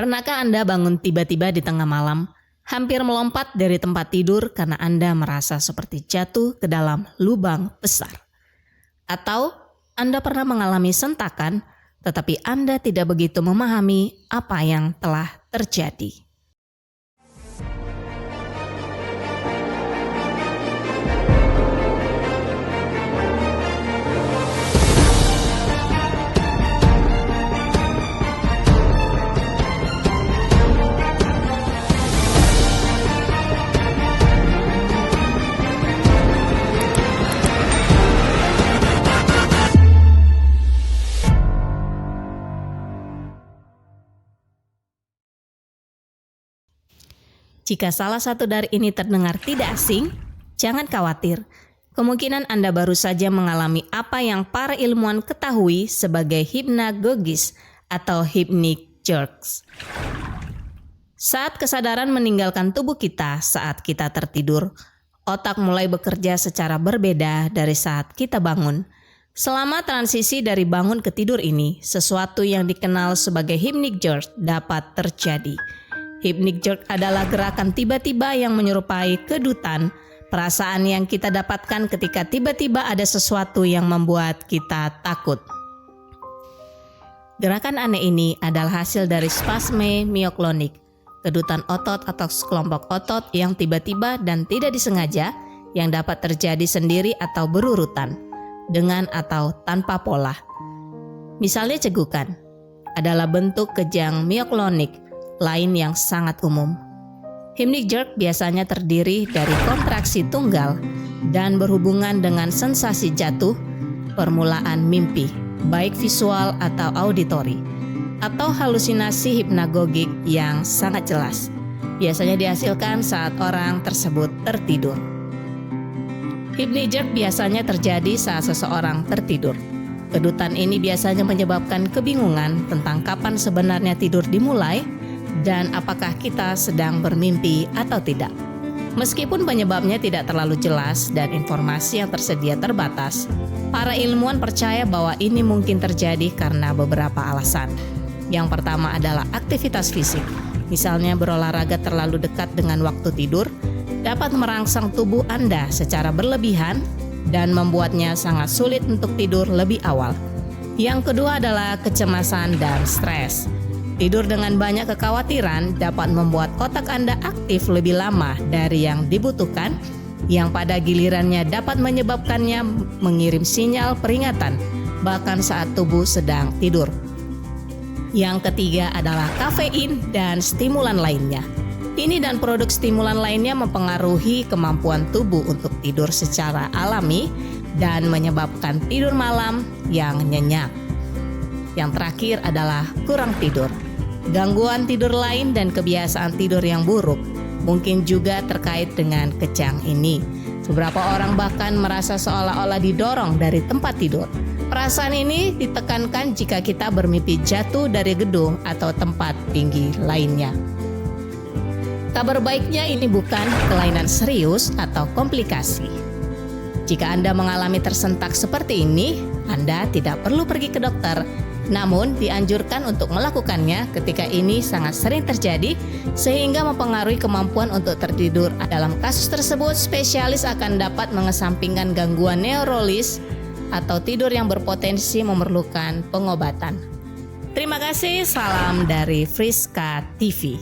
Pernahkah Anda bangun tiba-tiba di tengah malam, hampir melompat dari tempat tidur karena Anda merasa seperti jatuh ke dalam lubang besar? Atau Anda pernah mengalami sentakan, tetapi Anda tidak begitu memahami apa yang telah terjadi? Jika salah satu dari ini terdengar tidak asing, jangan khawatir. Kemungkinan Anda baru saja mengalami apa yang para ilmuwan ketahui sebagai hypnagogies atau hypnic jerks. Saat kesadaran meninggalkan tubuh kita saat kita tertidur, otak mulai bekerja secara berbeda dari saat kita bangun. Selama transisi dari bangun ke tidur ini, sesuatu yang dikenal sebagai hypnic jerk dapat terjadi. Hypnic jerk adalah gerakan tiba-tiba yang menyerupai kedutan, perasaan yang kita dapatkan ketika tiba-tiba ada sesuatu yang membuat kita takut. Gerakan aneh ini adalah hasil dari spasme mioklonik, kedutan otot atau sekelompok otot yang tiba-tiba dan tidak disengaja yang dapat terjadi sendiri atau berurutan, dengan atau tanpa pola. Misalnya cegukan adalah bentuk kejang mioklonik lain yang sangat umum. Hypnic jerk biasanya terdiri dari kontraksi tunggal dan berhubungan dengan sensasi jatuh, permulaan mimpi, baik visual atau auditori, atau halusinasi hipnagogik yang sangat jelas. Biasanya dihasilkan saat orang tersebut tertidur. Hypnic jerk biasanya terjadi saat seseorang tertidur. Kedutan ini biasanya menyebabkan kebingungan tentang kapan sebenarnya tidur dimulai dan apakah kita sedang bermimpi atau tidak. Meskipun penyebabnya tidak terlalu jelas dan informasi yang tersedia terbatas, para ilmuwan percaya bahwa ini mungkin terjadi karena beberapa alasan. Yang pertama adalah aktivitas fisik, misalnya berolahraga terlalu dekat dengan waktu tidur, dapat merangsang tubuh Anda secara berlebihan dan membuatnya sangat sulit untuk tidur lebih awal. Yang kedua adalah kecemasan dan stres. Tidur dengan banyak kekhawatiran dapat membuat otak Anda aktif lebih lama dari yang dibutuhkan, yang pada gilirannya dapat menyebabkannya mengirim sinyal peringatan, bahkan saat tubuh sedang tidur. Yang ketiga adalah kafein dan stimulan lainnya. Ini dan produk stimulan lainnya mempengaruhi kemampuan tubuh untuk tidur secara alami dan menyebabkan tidur malam yang nyenyak. Yang terakhir adalah kurang tidur. Gangguan tidur lain dan kebiasaan tidur yang buruk mungkin juga terkait dengan kejang ini. Beberapa orang bahkan merasa seolah-olah didorong dari tempat tidur. Perasaan ini ditekankan jika kita bermimpi jatuh dari gedung atau tempat tinggi lainnya. Kabar baiknya ini bukan kelainan serius atau komplikasi. Jika Anda mengalami tersentak seperti ini, Anda tidak perlu pergi ke dokter. Namun dianjurkan untuk melakukannya ketika ini sangat sering terjadi sehingga mempengaruhi kemampuan untuk tertidur. Dalam kasus tersebut, spesialis akan dapat mengesampingkan gangguan neurologis atau tidur yang berpotensi memerlukan pengobatan. Terima kasih, salam dari Friska TV.